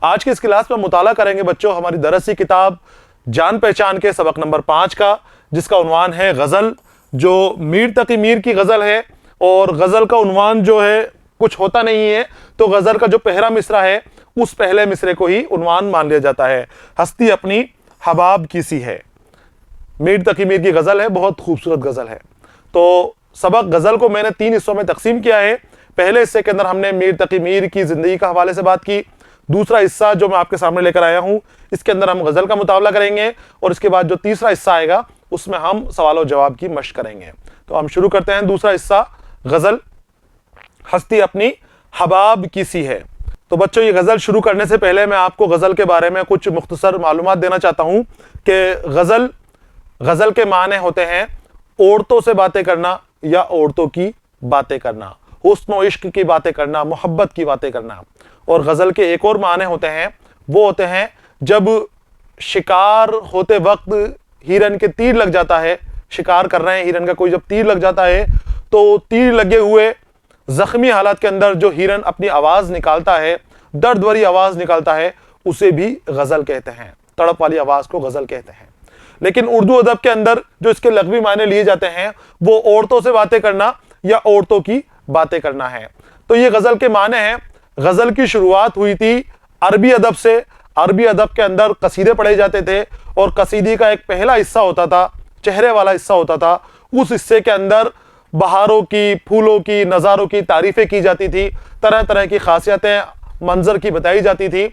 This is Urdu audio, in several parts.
آج کی اس کلاس میں مطالعہ کریں گے بچوں ہماری درسی کتاب جان پہچان کے سبق نمبر 5 کا، جس کا عنوان ہے غزل، جو میر تقی میر کی غزل ہے۔ اور غزل کا عنوان جو ہے کچھ ہوتا نہیں ہے، تو غزل کا جو پہلا مصرع ہے اس پہلے مصرے کو ہی عنوان مان لیا جاتا ہے۔ ہستی اپنی حباب کی سی ہے، میر تقی میر کی غزل ہے، بہت خوبصورت غزل ہے۔ تو سبق غزل کو میں نے 3 حصوں میں تقسیم کیا ہے۔ پہلے حصے کے اندر ہم نے میر تقی میر کی زندگی کا حوالے سے بات کی۔ دوسرا حصہ جو میں آپ کے سامنے لے کر آیا ہوں، اس کے اندر ہم غزل کا مطالعہ کریں گے، اور اس کے بعد جو تیسرا حصہ آئے گا اس میں ہم سوال و جواب کی مشق کریں گے۔ تو ہم شروع کرتے ہیں دوسرا حصہ، غزل ہستی اپنی حباب کی سی ہے۔ تو بچوں، یہ غزل شروع کرنے سے پہلے میں آپ کو غزل کے بارے میں کچھ مختصر معلومات دینا چاہتا ہوں کہ غزل کے معنی ہوتے ہیں عورتوں سے باتیں کرنا یا عورتوں کی باتیں کرنا، حسن و عشق کی باتیں کرنا، محبت کی باتیں کرنا۔ اور غزل کے ایک اور معنی ہوتے ہیں، وہ ہوتے ہیں جب شکار ہوتے وقت ہرن کے تیر لگ جاتا ہے، شکار کر رہے ہیں ہرن کا کوئی جب تیر لگ جاتا ہے، تو تیر لگے ہوئے زخمی حالت کے اندر جو ہرن اپنی آواز نکالتا ہے، درد بھری آواز نکالتا ہے، اسے بھی غزل کہتے ہیں، تڑپ والی آواز کو غزل کہتے ہیں۔ لیکن اردو ادب کے اندر جو اس کے لغوی معنی لیے جاتے ہیں وہ عورتوں سے باتیں کرنا یا عورتوں کی باتیں کرنا ہے۔ تو یہ غزل کے معنی ہیں۔ غزل کی شروعات ہوئی تھی عربی ادب سے۔ عربی ادب کے اندر قصیدے پڑھے جاتے تھے، اور قصیدے کا ایک پہلا حصہ ہوتا تھا، چہرے والا حصہ ہوتا تھا۔ اس حصے کے اندر بہاروں کی، پھولوں کی، نظاروں کی تعریفیں کی جاتی تھی، طرح طرح کی خاصیتیں منظر کی بتائی جاتی تھی۔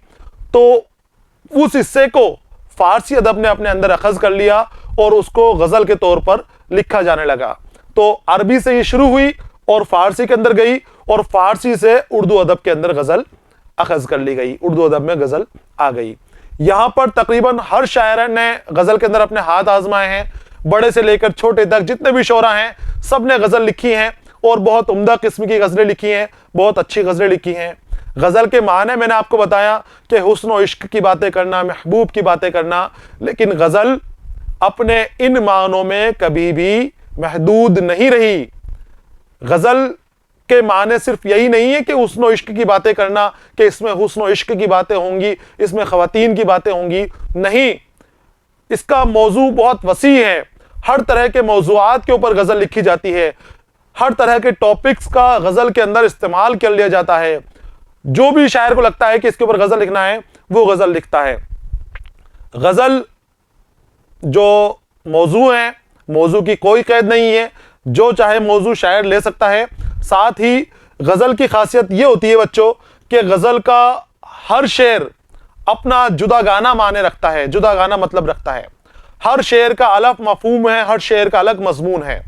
تو اس حصے کو فارسی ادب نے اپنے اندر اخذ کر لیا اور اس کو غزل کے طور پر لکھا جانے لگا۔ تو عربی سے یہ شروع ہوئی اور فارسی کے اندر گئی، اور فارسی سے اردو ادب کے اندر غزل اخذ کر لی گئی، اردو ادب میں غزل آ گئی۔ یہاں پر تقریباً ہر شاعر نے غزل کے اندر اپنے ہاتھ آزمائے ہیں، بڑے سے لے کر چھوٹے تک جتنے بھی شعراء ہیں سب نے غزل لکھی ہیں، اور بہت عمدہ قسم کی غزلیں لکھی ہیں، بہت اچھی غزلیں لکھی ہیں۔ غزل کے معنی میں نے آپ کو بتایا کہ حسن و عشق کی باتیں کرنا، محبوب کی باتیں کرنا، لیکن غزل اپنے ان معنوں میں کبھی بھی محدود نہیں رہی۔ غزل کے معنی صرف یہی نہیں ہے کہ حسن و عشق کی باتیں کرنا، کہ اس میں حسن و عشق کی باتیں ہوں گی، اس میں خواتین کی باتیں ہوں گی، نہیں، اس کا موضوع بہت وسیع ہے۔ ہر طرح کے موضوعات کے اوپر غزل لکھی جاتی ہے، ہر طرح کے ٹاپکس کا غزل کے اندر استعمال کر لیا جاتا ہے۔ جو بھی شاعر کو لگتا ہے کہ اس کے اوپر غزل لکھنا ہے وہ غزل لکھتا ہے۔ غزل جو موضوع ہے، موضوع کی کوئی قید نہیں ہے، جو چاہے موضوع شاعر لے سکتا ہے۔ ساتھ ہی غزل کی خاصیت یہ ہوتی ہے بچوں کہ غزل کا ہر شعر اپنا جدا گانا معنی رکھتا ہے، جدا گانا مطلب رکھتا ہے۔ ہر شعر کا الگ مفہوم ہے، ہر شعر کا الگ مضمون ہے۔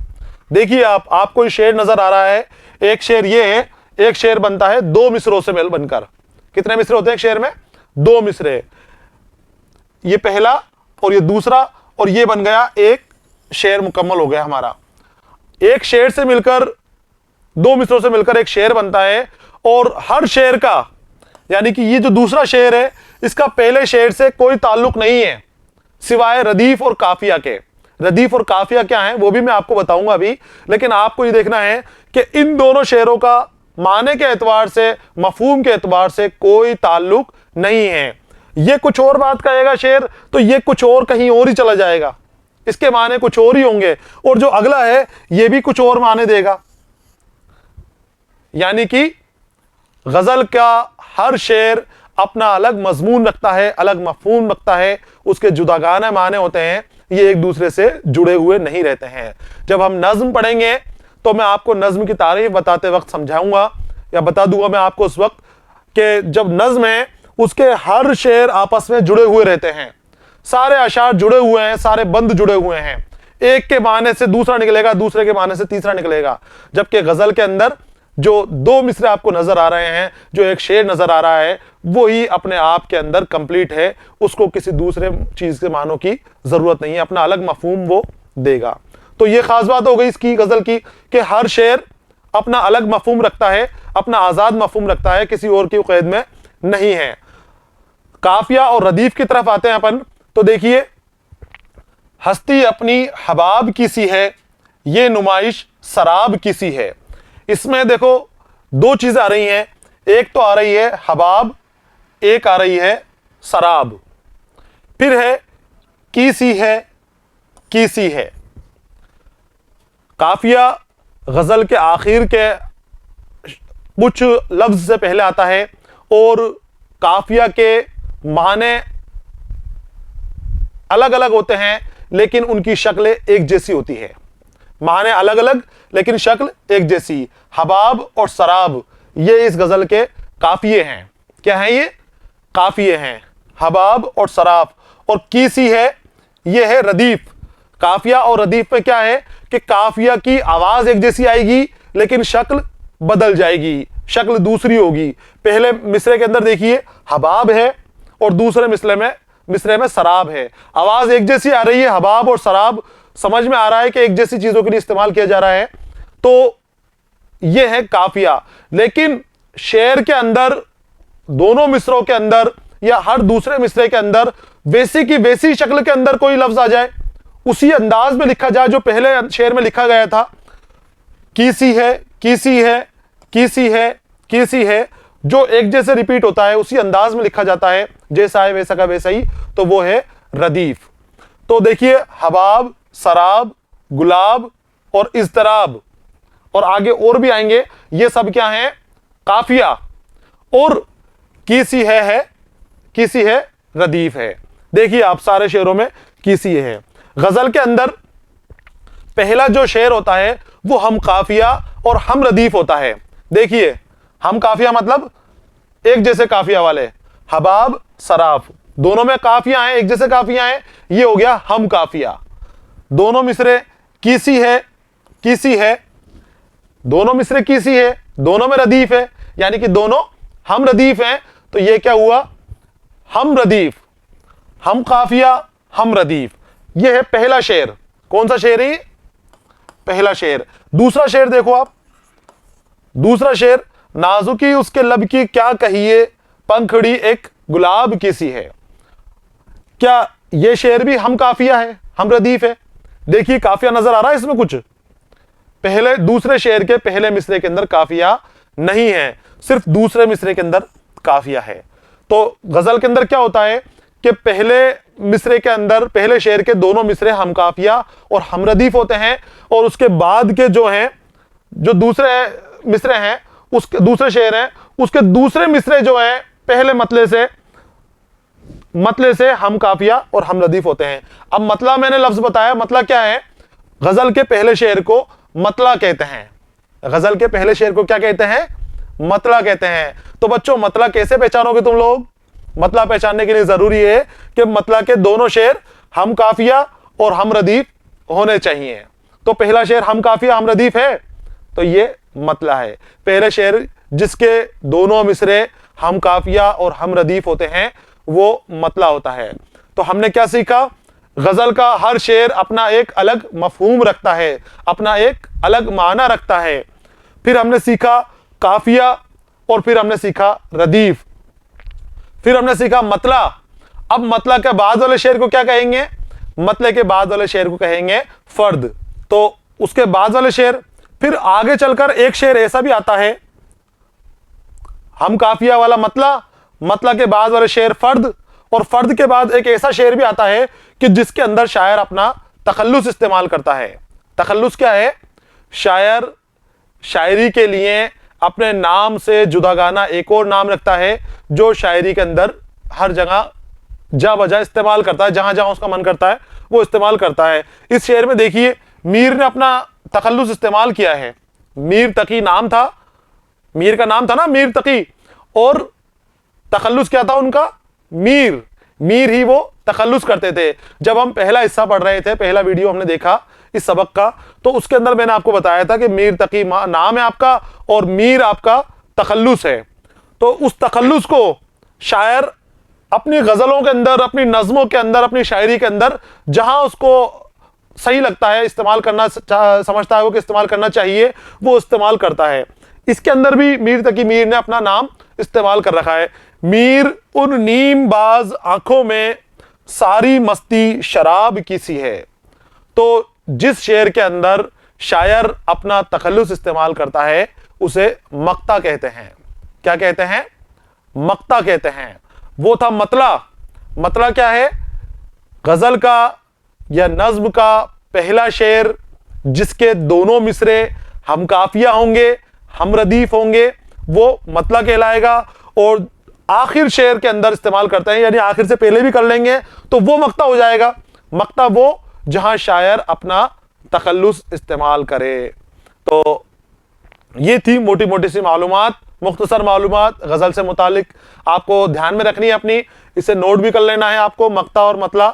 دیکھیے آپ کو یہ شعر نظر آ رہا ہے، ایک شعر یہ ہے، ایک شعر بنتا ہے 2 مصروں سے مل بن کر۔ کتنے مصرے ہوتے ہیں ایک شعر میں؟ 2 مصرے، یہ پہلا اور یہ دوسرا، اور یہ بن گیا ایک شعر مکمل ہو گیا ہمارا۔ ایک شعر سے مل کر، 2 مصروں سے مل کر ایک شعر بنتا ہے، اور ہر شعر کا، یعنی کہ یہ جو دوسرا شعر ہے اس کا پہلے شعر سے کوئی تعلق نہیں ہے سوائے ردیف اور قافیہ کے۔ ردیف اور قافیہ کیا ہیں وہ بھی میں آپ کو بتاؤں گا ابھی، لیکن آپ کو یہ دیکھنا ہے کہ ان دونوں شعروں کا معنی کے اعتبار سے، مفہوم کے اعتبار سے کوئی تعلق نہیں ہے۔ یہ کچھ اور بات کہے گا شعر تو یہ کچھ اور کہیں اور ہی چلا جائے گا، اس کے معنی کچھ اور ہی ہوں گے، اور جو اگلا ہے یہ بھی کچھ اور معنی دے گا۔ یعنی کہ غزل کا ہر شعر اپنا الگ مضمون رکھتا ہے، الگ مفہوم رکھتا ہے، اس کے جداگانہ معنی ہوتے ہیں، یہ ایک دوسرے سے جڑے ہوئے نہیں رہتے ہیں۔ جب ہم نظم پڑھیں گے تو میں آپ کو نظم کی تعریف بتاتے وقت سمجھاؤں گا، یا بتا دوں گا میں آپ کو اس وقت، کہ جب نظم ہے اس کے ہر شعر آپس میں جڑے ہوئے رہتے ہیں، سارے اشعار جڑے ہوئے ہیں، سارے بند جڑے ہوئے ہیں، ایک کے معنی سے دوسرا نکلے گا، دوسرے کے معنی سے تیسرا نکلے گا۔ جبکہ غزل کے اندر جو 2 مصرے آپ کو نظر آ رہے ہیں، جو ایک شعر نظر آ رہا ہے، وہی اپنے آپ کے اندر کمپلیٹ ہے، اس کو کسی دوسرے چیز کے معنوں کی ضرورت نہیں ہے، اپنا الگ مفہوم وہ دے گا۔ تو یہ خاص بات ہو گئی اس کی غزل کی کہ ہر شعر اپنا الگ مفہوم رکھتا ہے، اپنا آزاد مفہوم رکھتا ہے، کسی اور کی قید میں نہیں ہے۔ قافیہ اور ردیف کی طرف آتے ہیں اپن، تو دیکھیے، ہستی اپنی حباب کی سی ہے، یہ نمائش سراب کی سی ہے۔ اس میں دیکھو 2 چیزیں آ رہی ہیں، ایک تو آ رہی ہے حباب، ایک آ رہی ہے سراب، پھر ہے کیسی ہے، کیسی ہے۔ قافیہ غزل کے آخر کے کچھ لفظ سے پہلے آتا ہے اور قافیہ کے معنی الگ الگ ہوتے ہیں لیکن ان کی شکلیں ایک جیسی ہوتی ہے، معنی الگ الگ لیکن شکل ایک جیسی۔ حباب اور سراب یہ اس غزل کے قافیے ہیں۔ کیا ہیں یہ؟ قافیے ہیں، حباب اور سراب۔ اور کیسی ہے، یہ ہے ردیف۔ قافیہ اور ردیف میں کیا ہے کہ قافیہ کی آواز ایک جیسی آئے گی لیکن شکل بدل جائے گی، شکل دوسری ہوگی۔ پہلے مصرے کے اندر دیکھیے حباب ہے اور دوسرے مصرے میں سراب ہے، آواز ایک جیسی آ رہی ہے، حباب اور سراب، سمجھ میں آ رہا ہے کہ ایک جیسی چیزوں کے لیے استعمال کیا جا رہا ہے، تو یہ ہے قافیہ۔ لیکن شعر کے اندر دونوں مصروں کے اندر یا ہر دوسرے مصرے کے اندر ویسی کی ویسی شکل کے اندر کوئی لفظ آ جائے، اسی انداز میں لکھا جائے جو پہلے شعر میں لکھا گیا تھا، کیسی ہے، کیسی ہے، کیسی ہے، کیسی ہے، جو ایک جیسے ریپیٹ ہوتا ہے اسی انداز میں لکھا جاتا ہے، جیسا ہے ویسا کا ویسا ہی، تو وہ ہے ردیف۔ تو دیکھیے حباب، سراب، گلاب اور اضطراب، اور آگے اور بھی آئیں گے، یہ سب کیا ہیں؟ قافیہ۔ اور کیسی ہے، کیسی ہے ردیف ہے۔ دیکھیے آپ سارے شعروں میں کیسی ہے۔ غزل کے اندر پہلا جو شعر ہوتا ہے وہ ہم قافیہ اور ہم ردیف ہوتا ہے۔ دیکھیے ہم قافیہ مطلب ایک جیسے قافیہ والے، حباب، سراب دونوں میں قافیہ ہیں، ایک جیسے قافیہ ہیں، یہ ہو گیا ہم قافیہ۔ دونوں مصرے کیسی ہے، کیسی ہے، دونوں مصرے کیسی ہے، دونوں میں ردیف ہے، یعنی کہ دونوں ہم ردیف ہیں، تو یہ کیا ہوا؟ ہم ردیف، ہم قافیہ، ہم ردیف۔ یہ ہے پہلا شعر۔ کون سا شعر ہے؟ پہلا شعر۔ دوسرا شعر دیکھو آپ، دوسرا شعر، نازکی اس کے لب کی کیا کہیے، پنکھڑی ایک گلاب کیسی ہے۔ کیا یہ شعر بھی ہم قافیہ ہے، ہم ردیف ہے؟ دیکھیے قافیہ نظر آ رہا ہے اس میں کچھ؟ پہلے دوسرے شعر کے پہلے مصرے کے اندر قافیہ نہیں ہے، صرف دوسرے مصرے کے اندر قافیہ ہے۔ تو غزل کے اندر کیا ہوتا ہے کہ پہلے مصرے کے اندر، پہلے شعر کے دونوں مصرے ہم قافیہ اور ہم ردیف ہوتے ہیں، اور اس کے بعد کے جو ہیں، جو دوسرے مصرے ہیں، اس کے دوسرے شعر ہیں، اس کے دوسرے مصرے جو ہیں پہلے مطلع سے ہم قافیہ اور ہم ردیف ہوتے ہیں۔ اب مطلع میں نے لفظ بتایا، مطلع کیا ہے؟ غزل کے پہلے شعر کو مطلع کہتے ہیں۔ غزل کے پہلے شعر کو کیا کہتے ہیں؟ مطلع کہتے ہیں۔ تو بچوں مطلع کیسے پہچانو گے تم لوگ؟ مطلع پہچاننے کے لیے ضروری ہے کہ مطلع کے دونوں شعر ہم قافیہ اور ہم ردیف ہونے چاہیے۔ تو پہلا شعر ہم قافیہ ہم ردیف ہے تو یہ مطلع ہے۔ پہلے شعر جس کے دونوں مصرے ہم قافیہ اور ہم ردیف ہوتے ہیں وہ مطلع ہوتا ہے۔ تو ہم نے کیا سیکھا؟ غزل کا ہر شعر اپنا ایک الگ مفہوم رکھتا ہے، اپنا ایک الگ معنی رکھتا ہے۔ پھر ہم نے سیکھا قافیہ، اور پھر ہم نے سیکھا ردیف، پھر ہم نے سیکھا مطلع۔ اب مطلع کے بعد والے شعر کو کیا کہیں گے؟ مطلع کے بعد والے شعر کو کہیں گے فرد۔ تو اس کے بعد والے شعر، پھر آگے چل کر ایک شعر ایسا بھی آتا ہے، ہم قافیہ والا مطلع، مطلع کے بعد والے شعر فرد، اور فرد کے بعد ایک ایسا شعر بھی آتا ہے کہ جس کے اندر شاعر اپنا تخلص استعمال کرتا ہے۔ تخلص کیا ہے؟ شاعر شاعری کے لیے اپنے نام سے جداگانہ ایک اور نام رکھتا ہے جو شاعری کے اندر ہر جگہ جا بجا استعمال کرتا ہے، جہاں جہاں اس کا من کرتا ہے وہ استعمال کرتا ہے۔ اس شعر میں دیکھیے میر نے اپنا تخلص استعمال کیا ہے۔ میر تقی نام تھا، میر کا نام تھا نا میر تقی، اور تخلص کیا تھا ان کا؟ میر۔ میر ہی وہ تخلص کرتے تھے۔ جب ہم پہلا حصہ پڑھ رہے تھے، پہلا ویڈیو ہم نے دیکھا اس سبق کا، تو اس کے اندر میں نے آپ کو بتایا تھا کہ میر تقی نام ہے آپ کا اور میر آپ کا تخلص ہے۔ تو اس تخلص کو شاعر اپنی غزلوں کے اندر، اپنی نظموں کے اندر، اپنی شاعری کے اندر جہاں اس کو صحیح لگتا ہے استعمال کرنا، سمجھتا ہے وہ کہ استعمال کرنا چاہیے، وہ استعمال کرتا ہے۔ اس کے اندر بھی میر تقی میر نے اپنا نام استعمال کر رکھا ہے۔ میر ان نیم باز آنکھوں میں ساری مستی شراب کی سی ہے۔ تو جس شعر کے اندر شاعر اپنا تخلص استعمال کرتا ہے اسے مقطع کہتے ہیں۔ کیا کہتے ہیں؟ مقطع کہتے ہیں۔ وہ تھا مطلع. مطلع کیا ہے؟ غزل کا یا نظم کا پہلا شعر جس کے دونوں مصرے ہم قافیہ ہوں گے، ہم ردیف ہوں گے، وہ مطلع کہلائے گا. اور آخر شعر کے اندر استعمال کرتے ہیں، یعنی آخر سے پہلے بھی کر لیں گے تو وہ مقطع ہو جائے گا. مقطع وہ جہاں شاعر اپنا تخلص استعمال کرے. تو یہ تھی موٹی موٹی سی معلومات، مختصر معلومات غزل سے متعلق، آپ کو دھیان میں رکھنی ہے اپنی، اسے نوٹ بھی کر لینا ہے آپ کو، مقطع اور مطلع.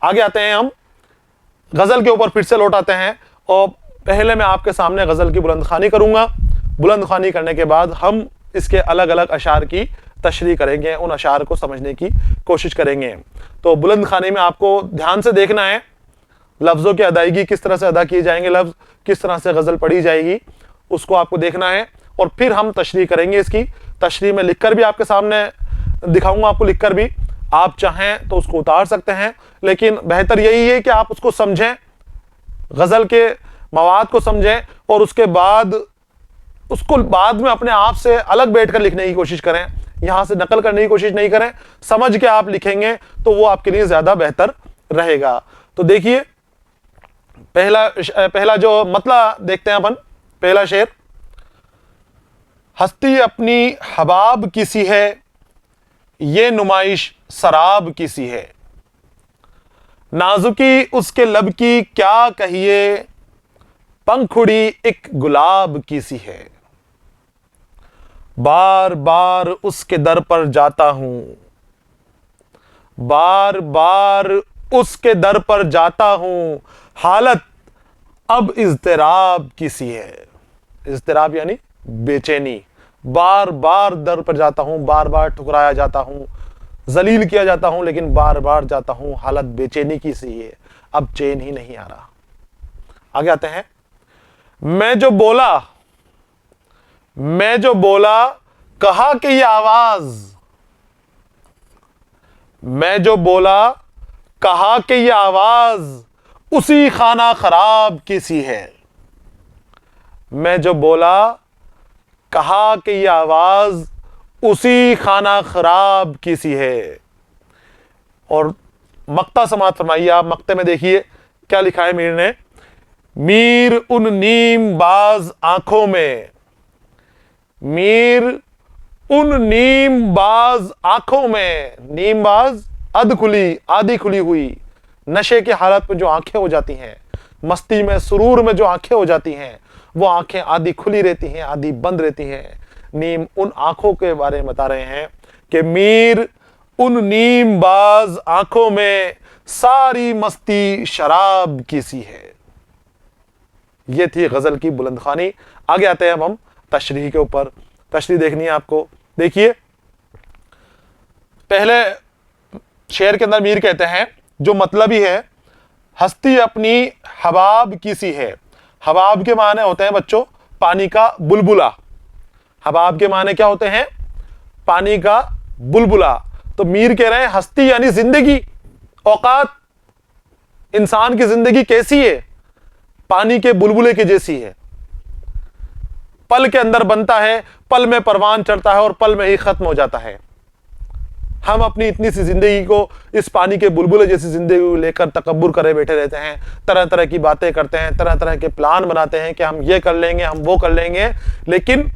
آگے آتے ہیں ہم غزل کے اوپر، پھر سے لوٹ آتے ہیں. اور پہلے میں آپ کے سامنے غزل کی بلند خوانی کروں گا. بلند خوانی کرنے کے بعد ہم اس کے الگ الگ اشعار کی تشریح کریں گے، ان اشعار کو سمجھنے کی کوشش کریں گے. تو بلند خوانی میں آپ کو دھیان سے دیکھنا ہے لفظوں کی ادائیگی، کس طرح سے ادا کیے جائیں گے لفظ، کس طرح سے غزل پڑھی جائے گی، اس کو آپ کو دیکھنا ہے. اور پھر ہم تشریح کریں گے. اس کی تشریح میں لکھ کر بھی آپ کے سامنے دکھاؤں گا، آپ کو لکھ کر بھی، آپ چاہیں تو اس کو اتار سکتے ہیں، لیکن بہتر یہی ہے کہ آپ اس کو سمجھیں، غزل کے مواد کو سمجھیں، اور اس کے بعد اس کو بعد میں اپنے آپ سے الگ بیٹھ کر لکھنے کی کوشش کریں. یہاں سے نقل کرنے کی کوشش نہیں کریں، سمجھ کے آپ لکھیں گے تو وہ آپ کے لیے زیادہ بہتر رہے گا. تو دیکھیے پہلا جو مطلع دیکھتے ہیں اپن. پہلا شعر: ہستی اپنی حباب کی سی ہے، یہ نمائش سراب کی سی ہے، نازکی اس کے لب کی کیا کہیے، پنکھڑی ایک گلاب کی سی ہے. بار بار اس کے در پر جاتا ہوں، بار بار اس کے در پر جاتا ہوں، حالت اب اضطراب کی سی ہے. اضطراب یعنی بے چینی. بار بار در پر جاتا ہوں، بار بار ٹھکرایا جاتا ہوں، ذلیل کیا جاتا ہوں، لیکن بار بار جاتا ہوں، حالت بے چینی کی سی ہے، اب چین ہی نہیں آ رہا. آگے آتے ہیں. میں جو بولا کہا کہ یہ آواز، میں جو بولا کہا کہ یہ آواز اسی خانہ خراب کی سی ہے. میں جو بولا کہا کہ یہ آواز اسی خانہ خراب کی سی ہے. اور مقطع سماعت فرمائیے آپ. مقطع میں دیکھیے کیا لکھا ہے میر نے. میر ان نیم باز آنکھوں میں، میر ان نیم باز آنکھوں میں، نیم باز آدھی کھلی ہوئی، نشے کی حالت میں جو آنکھیں ہو جاتی ہیں، مستی میں سرور میں جو آنکھیں ہو جاتی ہیں، وہ آنکھیں آدھی کھلی رہتی ہیں، آدھی بند رہتی ہیں. نیم ان آنکھوں کے بارے میں بتا رہے ہیں کہ میر ان نیم باز آنکھوں میں ساری مستی شراب کی سی ہے. یہ تھی غزل کی بلند خوانی. آگے آتے ہیں اب ہم تشریح کے اوپر. تشریح دیکھنی ہے آپ کو. دیکھیے پہلے شعر کے اندر میر کہتے ہیں جو مطلبی ہے، ہستی اپنی حباب کی سی ہے. حباب کے معنی ہوتے ہیں بچوں پانی کا بلبلا. حباب کے معنی کیا ہوتے ہیں؟ پانی کا بلبلا. تو میر کہہ رہے ہیں ہستی یعنی زندگی، اوقات، انسان کی زندگی کیسی ہے؟ پانی کے بلبلے کی جیسی ہے. پل کے اندر بنتا ہے، پل میں پروان چڑھتا ہے اور پل میں ہی ختم ہو جاتا ہے. ہم اپنی اتنی سی زندگی کو اس پانی کے بلبلے جیسی زندگی کو لے کر تکبر کرے بیٹھے رہتے ہیں، طرح طرح کی باتیں کرتے ہیں، طرح طرح کے پلان بناتے ہیں کہ ہم یہ کر لیں گے، ہم وہ کر لیں گے، لیکن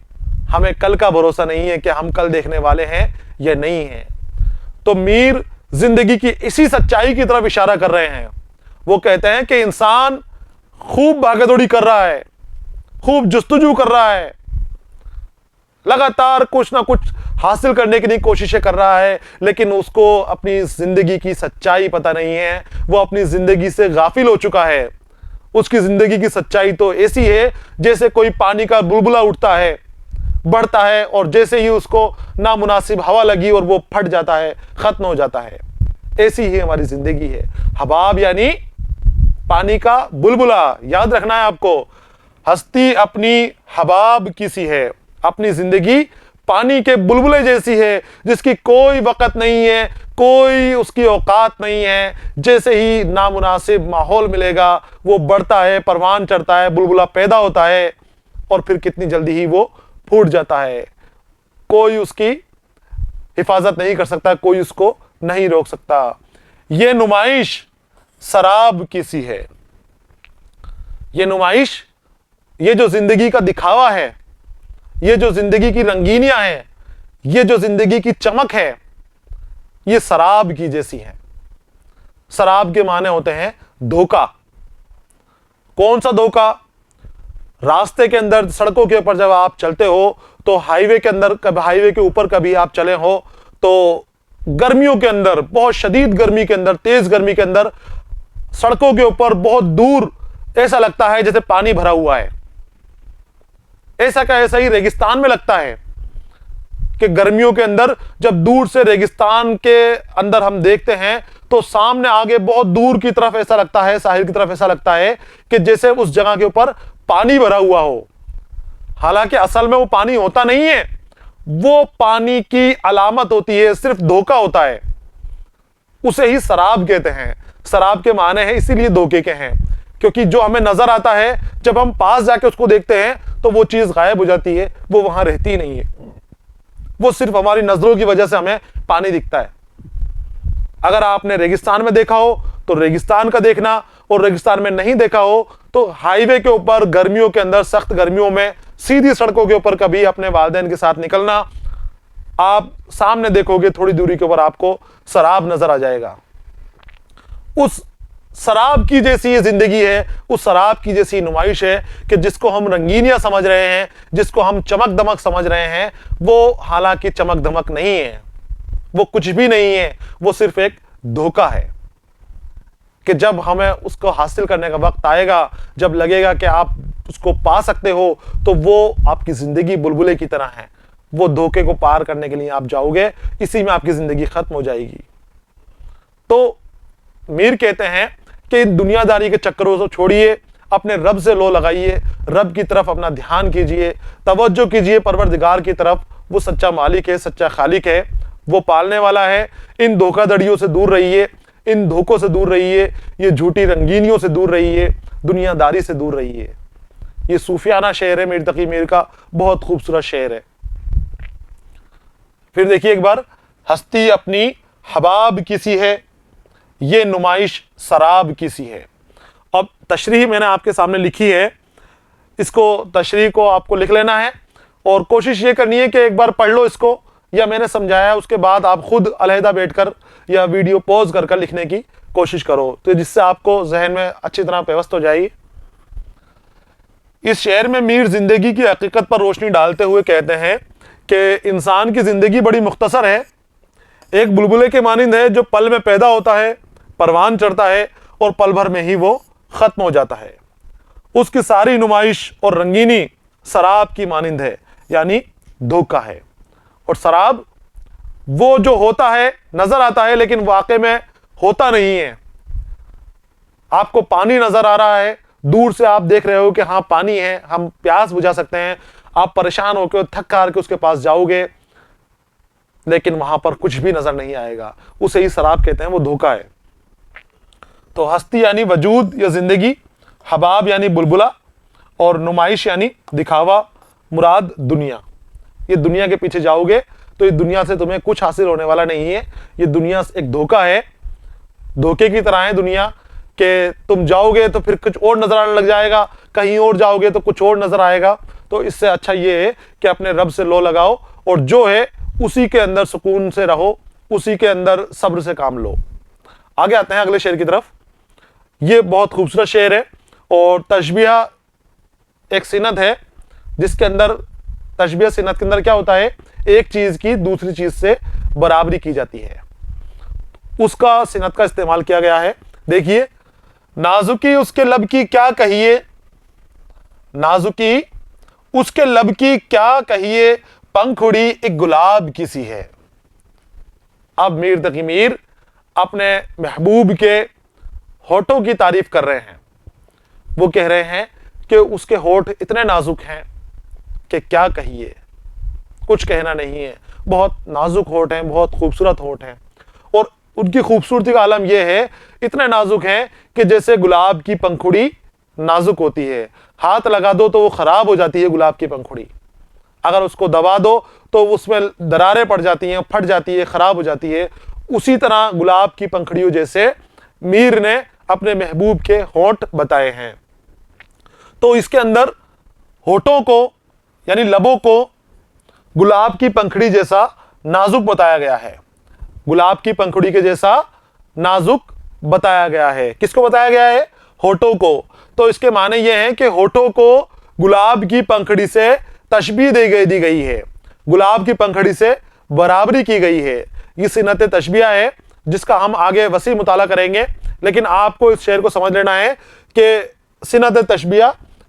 ہمیں کل کا بھروسہ نہیں ہے کہ ہم کل دیکھنے والے ہیں یا نہیں ہیں. تو میر زندگی کی اسی سچائی کی طرف اشارہ کر رہے ہیں. وہ کہتے ہیں کہ انسان خوب بھاگے دوڑی کر رہا ہے، خوب جستجو کر رہا ہے، لگاتار کچھ نہ کچھ حاصل کرنے کی کوششیں کر رہا ہے، لیکن اس کو اپنی زندگی کی سچائی پتہ نہیں ہے. وہ اپنی زندگی سے غافل ہو چکا ہے. اس کی زندگی کی سچائی تو ایسی ہے جیسے کوئی پانی کا بلبلا اٹھتا ہے، بڑھتا ہے، اور جیسے ہی اس کو نامناسب ہوا لگی اور وہ پھٹ جاتا ہے، ختم ہو جاتا ہے. ایسی ہی ہماری زندگی ہے. حباب یعنی پانی کا بلبلا. یاد رکھنا ہے آپ کو. ہستی اپنی حباب کی سی ہے. اپنی زندگی پانی کے بلبلے جیسی ہے جس کی کوئی وقت نہیں ہے، کوئی اس کی اوقات نہیں ہے. جیسے ہی نامناسب ماحول ملے گا وہ بڑھتا ہے، پروان چڑھتا ہے، بلبلا پیدا ہوتا ہے، اور پھر کتنی جلدی ہی وہ پھوٹ جاتا ہے. کوئی اس کی حفاظت نہیں کر سکتا, کوئی اس کو نہیں روک سکتا. یہ نمائش سراب کی سی ہے. یہ نمائش, یہ جو زندگی کا دکھاوا ہے, یہ جو زندگی کی رنگینیاں ہیں, یہ جو زندگی کی چمک ہے, یہ سراب کی جیسی ہے. سراب کے معنی ہوتے ہیں دھوکا. کون سا دھوکا؟ راستے کے اندر, سڑکوں کے اوپر جب آپ چلتے ہو تو ہائی وے کے اندر, ہائی وے کے اوپر کبھی آپ چلے ہو تو گرمیوں کے اندر, بہت شدید گرمی کے اندر, تیز گرمی کے اندر, سڑکوں کے اوپر بہت دور ایسا لگتا ہے جیسے پانی بھرا ہوا ہے. ایسا کا ایسا ہی ریگستان میں لگتا ہے کہ گرمیوں کے اندر جب دور سے ریگستان کے اندر ہم دیکھتے ہیں تو سامنے آگے بہت دور کی طرف ایسا لگتا ہے, ساحل کی طرف ایسا لگتا ہے کہ جیسے اس جگہ کے اوپر پانی بھرا ہوا ہو. حالانکہ اصل میں وہ پانی ہوتا نہیں ہے, وہ پانی کی علامت ہوتی ہے, صرف دھوکا ہوتا ہے. اسے ہی سراب کہتے ہیں. سراب کے معنی ہیں اسی لیے دھوکے کے ہیں, کیونکہ جو ہمیں نظر آتا ہے جب ہم پاس جا کے اس کو دیکھتے ہیں تو وہ چیز غائب ہو جاتی ہے, وہ وہاں رہتی نہیں ہے. وہ صرف ہماری نظروں کی وجہ سے ہمیں پانی دکھتا ہے. اگر آپ نے ریگستان میں دیکھا ہو تو ریگستان کا دیکھنا, اور ریگستان میں نہیں دیکھا ہو تو ہائی وے کے اوپر گرمیوں کے اندر, سخت گرمیوں میں سیدھی سڑکوں کے اوپر کبھی اپنے والدین کے ساتھ نکلنا, آپ سامنے دیکھو گے تھوڑی دوری کے اوپر آپ کو سراب نظر آ جائے گا. اس سراب کی جیسی یہ زندگی ہے, اس سراب کی جیسی نمائش ہے کہ جس کو ہم رنگینیاں سمجھ رہے ہیں, جس کو ہم چمک دمک سمجھ رہے ہیں, وہ حالانکہ چمک دمک نہیں ہے, وہ کچھ بھی نہیں ہے, وہ صرف ایک دھوکا ہے. کہ جب ہمیں اس کو حاصل کرنے کا وقت آئے گا, جب لگے گا کہ آپ اس کو پا سکتے ہو, تو وہ آپ کی زندگی بلبلے کی طرح ہے. وہ دھوکے کو پار کرنے کے لیے آپ جاؤ گے, اسی میں آپ کی زندگی ختم ہو جائے گی. تو میر کہتے ہیں کہ ان دنیا داری کے چکروں سے چھوڑیے, اپنے رب سے لو لگائیے, رب کی طرف اپنا دھیان کیجئے, توجہ کیجئے پروردگار کی طرف. وہ سچا مالک ہے, سچا خالق ہے, وہ پالنے والا ہے. ان دھوکہ دڑیوں سے دور رہیے, ان دھوکوں سے دور رہیے, یہ جھوٹی رنگینیوں سے دور رہیے, دنیا داری سے دور رہیے. یہ صوفیانہ شعر ہے میر تقی میر کا, بہت خوبصورت شعر ہے. پھر دیکھیے ایک بار, ہستی اپنی حباب کسی ہے, یہ نمائش سراب کسی ہے. اب تشریح میں نے آپ کے سامنے لکھی ہے, اس کو تشریح کو آپ کو لکھ لینا ہے, اور کوشش یہ کرنی ہے کہ ایک بار پڑھ لو اس کو, یا میں نے سمجھایا اس کے بعد آپ خود علیحدہ بیٹھ کر یا ویڈیو پوز کر کر لکھنے کی کوشش کرو, تو جس سے آپ کو ذہن میں اچھی طرح پیوست ہو جائے گی. اس شعر میں میر زندگی کی حقیقت پر روشنی ڈالتے ہوئے کہتے ہیں کہ انسان کی زندگی بڑی مختصر ہے. ایک بلبلے کے مانند ہے جو پل میں پیدا ہوتا ہے, پروان چڑھتا ہے, اور پل بھر میں ہی وہ ختم ہو جاتا ہے. اس کی ساری نمائش اور رنگینی سراب کی مانند ہے, یعنی دھوکا ہے. اور سراب وہ جو ہوتا ہے, نظر آتا ہے, لیکن واقع میں ہوتا نہیں ہے. آپ کو پانی نظر آ رہا ہے, دور سے آپ دیکھ رہے ہو کہ ہاں پانی ہے, ہم پیاس بجھا سکتے ہیں, آپ پریشان ہو کے تھک ہار کے اس کے پاس جاؤ گے, لیکن وہاں پر کچھ بھی نظر نہیں آئے گا. اسے ہی سراب کہتے ہیں, وہ دھوکا ہے. تو ہستی یعنی وجود یا زندگی, حباب یعنی بلبلا, اور نمائش یعنی دکھاوا, مراد دنیا. یہ دنیا کے پیچھے جاؤ گے تو یہ دنیا سے تمہیں کچھ حاصل ہونے والا نہیں ہے. یہ دنیا ایک دھوکا ہے, دھوکے کی طرح ہے دنیا, کہ تم جاؤ گے تو پھر کچھ اور نظر آنے لگ جائے گا, کہیں اور جاؤ گے تو کچھ اور نظر آئے گا. تو اس سے اچھا یہ ہے کہ اپنے رب سے لو لگاؤ, اور جو ہے اسی کے اندر سکون سے رہو, اسی کے اندر صبر سے کام لو. آگے آتے ہیں اگلے شعر کی طرف. یہ بہت خوبصورت شعر ہے, اور تشبیہ ایک صنعت ہے جس کے اندر, تشبیہ صنعت کے اندر کیا ہوتا ہے, ایک چیز کی دوسری چیز سے برابری کی جاتی ہے, اس کا صنعت کا استعمال کیا گیا ہے. دیکھیے, نازکی اس کے لب کی کیا کہیے, نازکی اس کے لب کی کیا کہیے, پنکھڑی ایک گلاب کی سی ہے. اب میر تقی میر اپنے محبوب کے ہونٹوں کی تعریف کر رہے ہیں. وہ کہہ رہے ہیں کہ اس کے ہونٹ اتنے نازک ہیں کہ کیا کہیے, کچھ کہنا نہیں ہے. بہت نازک ہونٹ ہیں, بہت خوبصورت ہونٹ ہیں, اور ان کی خوبصورتی کا عالم یہ ہے, اتنے نازک ہیں کہ جیسے گلاب کی پنکھڑی نازک ہوتی ہے, ہاتھ لگا دو تو وہ خراب ہو جاتی ہے گلاب کی پنکھڑی, اگر اس کو دبا دو تو اس میں دراڑیں پڑ جاتی ہیں، پھٹ جاتی ہے، خراب ہو جاتی ہے، اسی طرح گلاب کی پنکھڑیوں جیسے میر نے اپنے محبوب کے ہونٹ بتائے ہیں۔ تو اس کے اندر ہونٹوں کو یعنی لبوں کو گلاب کی پنکھڑی جیسا نازک بتایا گیا ہے، گلاب کی پنکھڑی کے جیسا نازک بتایا گیا ہے۔ کس کو بتایا گیا ہے؟ ہونٹوں کو۔ تو اس کے معنی یہ ہیں کہ ہونٹوں کو گلاب کی پنکھڑی سے تشبیہ دی گئی ہے، گلاب کی پنکھڑی سے برابری کی گئی ہے۔ یہ صنعت تشبیہ ہے جس کا ہم آگے وسیع مطالعہ کریں گے، لیکن آپ کو اس شعر کو سمجھ لینا ہے کہ صنعت تشبیہ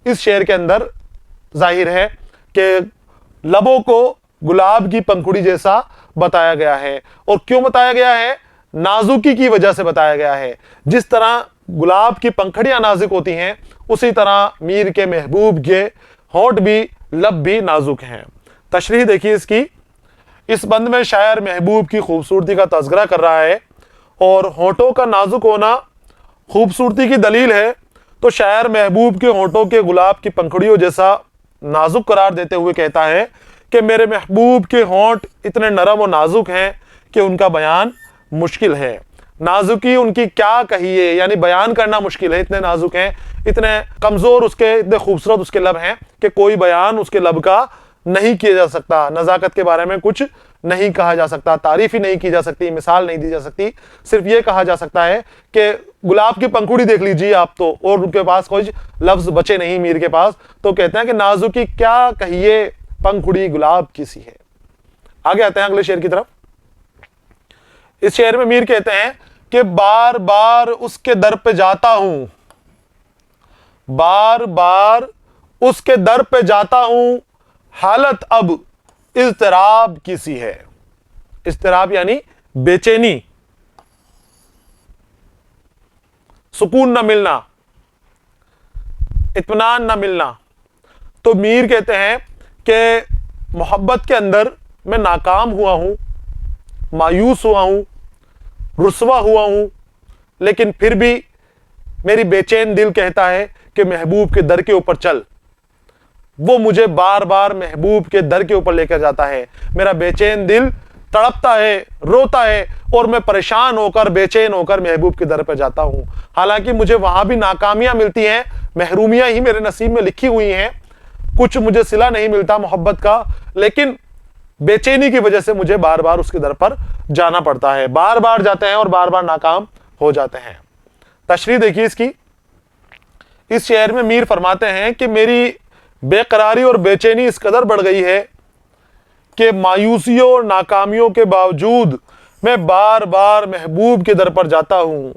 اس شعر کے اندر ظاہر ہے کہ لبوں کو گلاب کی پنکھڑی جیسا بتایا گیا ہے۔ اور کیوں بتایا گیا ہے؟ نازکی کی وجہ سے بتایا گیا ہے۔ جس طرح گلاب کی پنکھڑیاں نازک ہوتی ہیں، اسی طرح میر کے محبوب کے ہونٹ بھی، لب بھی نازک ہیں۔ تشریح دیکھیے اس کی۔ اس بند میں شاعر محبوب کی خوبصورتی کا تذکرہ کر رہا ہے، اور ہونٹوں کا نازک ہونا خوبصورتی کی دلیل ہے، تو شاعر محبوب کے ہونٹوں کے گلاب کی پنکھڑیوں جیسا نازک قرار دیتے ہوئے کہتا ہے کہ میرے محبوب کے ہونٹ اتنے نرم و نازک ہیں کہ ان کا بیان مشکل ہے۔ نازکی ان کی کیا کہیے، یعنی بیان کرنا مشکل ہے، اتنے نازک ہیں، اتنے کمزور اس کے، اتنے خوبصورت اس کے لب ہیں کہ کوئی بیان اس کے لب کا نہیں کیا جا سکتا، نزاکت کے بارے میں کچھ نہیں کہا جا سکتا، تعریف ہی نہیں کی جا سکتی، مثال نہیں دی جا سکتی۔ صرف یہ کہا جا سکتا ہے کہ گلاب کی پنکھڑی دیکھ لیجیے آپ تو، اور ان کے پاس کوئی لفظ بچے نہیں میر کے پاس، تو کہتے ہیں کہ نازکی کیا کہیے پنکھڑی گلاب کی سی ہے۔ آگے آتے ہیں اگلے شعر کی طرف۔ اس شعر میں میر کہتے ہیں کہ بار بار اس کے در پہ جاتا ہوں، بار بار اس کے در پہ جاتا ہوں، حالت اب اضطراب کی سی ہے۔ اضطراب یعنی بے چینی، سکون نہ ملنا، اطمینان نہ ملنا۔ تو میر کہتے ہیں کہ محبت کے اندر میں ناکام ہوا ہوں، مایوس ہوا ہوں، رسوا ہوا ہوں، لیکن پھر بھی میری بے چین دل کہتا ہے کہ محبوب کے در کے اوپر چل۔ وہ مجھے بار بار محبوب کے در کے اوپر لے کر جاتا ہے۔ میرا بے چین دل تڑپتا ہے، روتا ہے، اور میں پریشان ہو کر، بے چین ہو کر محبوب کے در پہ جاتا ہوں۔ حالانکہ مجھے وہاں بھی ناکامیاں ملتی ہیں، محرومیاں ہی میرے نصیب میں لکھی ہوئی ہیں، کچھ مجھے صلہ نہیں ملتا محبت کا، لیکن بے چینی کی وجہ سے مجھے بار بار اس کے در پر جانا پڑتا ہے۔ بار بار جاتے ہیں اور بار بار ناکام ہو جاتے ہیں۔ تشریح دیکھیے اس کی۔ اس شعر میں میر فرماتے ہیں کہ میری بے قراری اور بے چینی اس قدر بڑھ گئی ہے کہ مایوسیوں اور ناکامیوں کے باوجود میں بار بار محبوب کے در پر جاتا ہوں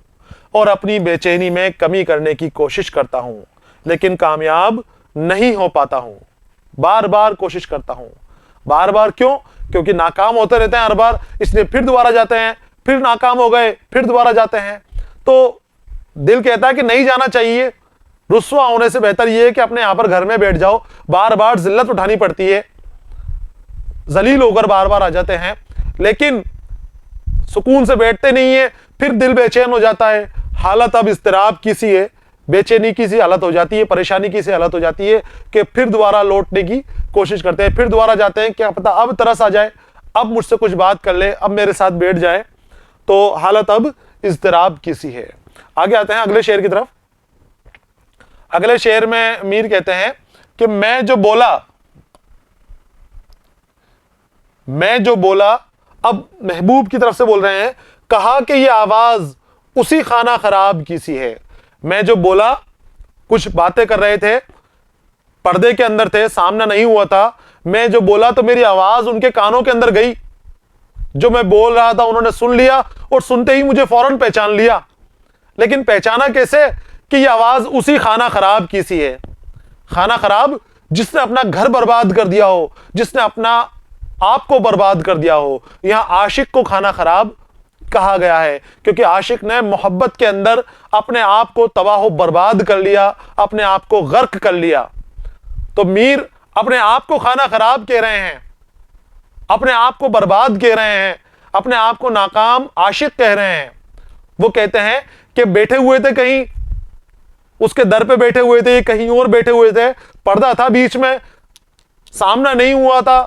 اور اپنی بے چینی میں کمی کرنے کی کوشش کرتا ہوں، لیکن کامیاب نہیں ہو پاتا ہوں۔ بار بار کوشش کرتا ہوں، بار بار کیوں؟ کیونکہ ناکام ہوتے رہتے ہیں ہر بار، اس لیے پھر دوبارہ جاتے ہیں، پھر ناکام ہو گئے، پھر دوبارہ جاتے ہیں۔ تو دل کہتا ہے کہ نہیں جانا چاہیے، رسوا ہونے سے بہتر یہ ہے کہ اپنے یہاں پر گھر میں بیٹھ جاؤ۔ بار بار ذلت اٹھانی پڑتی ہے، ذلیل ہو کر بار بار آ جاتے ہیں، لیکن سکون سے بیٹھتے نہیں ہیں، پھر دل بے چین ہو جاتا ہے۔ حالت اب اضطراب کی سی ہے، بے چینی کی سی حالت ہو جاتی ہے، پریشانی کی سی حالت ہو جاتی ہے کہ پھر دوبارہ لوٹنے کی کوشش کرتے ہیں، پھر دوبارہ جاتے ہیں، کیا پتہ اب ترس آ جائے، اب مجھ سے کچھ بات کر لے، اب میرے ساتھ بیٹھ جائے۔ تو حالت اب اضطراب کی سی ہے۔ آگے آتے ہیں اگلے شعر کی طرف۔ اگلے شعر میں میر کہتے ہیں کہ میں جو بولا، اب محبوب کی طرف سے بول رہے ہیں، کہا کہ یہ آواز اسی خانہ خراب کی سی ہے۔ میں جو بولا، کچھ باتیں کر رہے تھے، پردے کے اندر تھے، سامنا نہیں ہوا تھا، میں جو بولا تو میری آواز ان کے کانوں کے اندر گئی، جو میں بول رہا تھا انہوں نے سن لیا، اور سنتے ہی مجھے فوراً پہچان لیا۔ لیکن پہچانا کیسے؟ کہ یہ آواز اسی خانہ خراب کی سی ہے۔ خانہ خراب جس نے اپنا گھر برباد کر دیا ہو، جس نے اپنا آپ کو برباد کر دیا ہو۔ یہاں عاشق کو خانہ خراب کہا گیا ہے کیونکہ عاشق نے محبت کے اندر اپنے آپ کو تباہ و برباد کر لیا، اپنے آپ کو غرق کر لیا۔ تو میر اپنے آپ کو خانہ خراب کہہ رہے ہیں، اپنے آپ کو برباد کہہ رہے ہیں، اپنے آپ کو ناکام عاشق کہہ رہے ہیں۔ وہ کہتے ہیں کہ بیٹھے ہوئے تھے کہیں اس کے در پہ، بیٹھے ہوئے تھے کہیں اور بیٹھے ہوئے تھے، پردہ تھا بیچ میں، سامنا نہیں ہوا تھا،